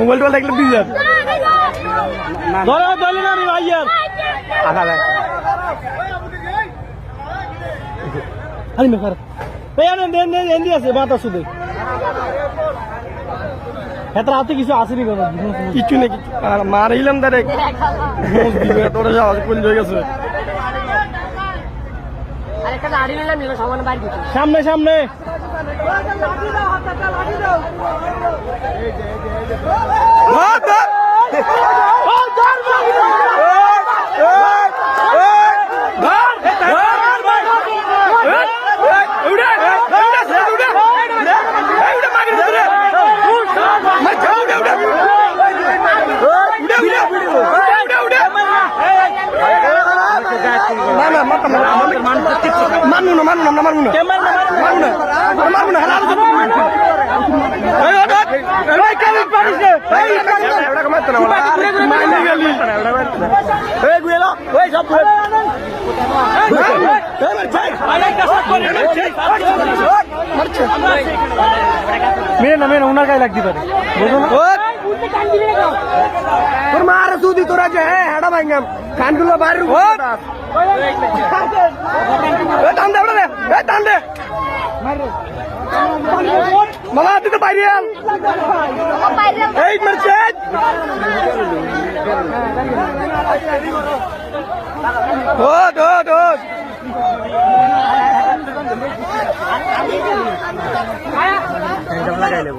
mobile toll দেখলে দিয়ে যান আছে মাথা শুধু হাতে কিছু আসেনি কিছু নেই মারিলাম ডাইরেক্ট তোরা যাওয়া কোন হয়ে গেছে সামনে সামনে ওনার গায়ে লাগতে পারে তোর মার সুদি তোরা যে হেডা ভাঙ্গাম কানগুলো বাইরে টান দে টান দে মামা তুই তো বাইরে এই মারছে লাগাই নেব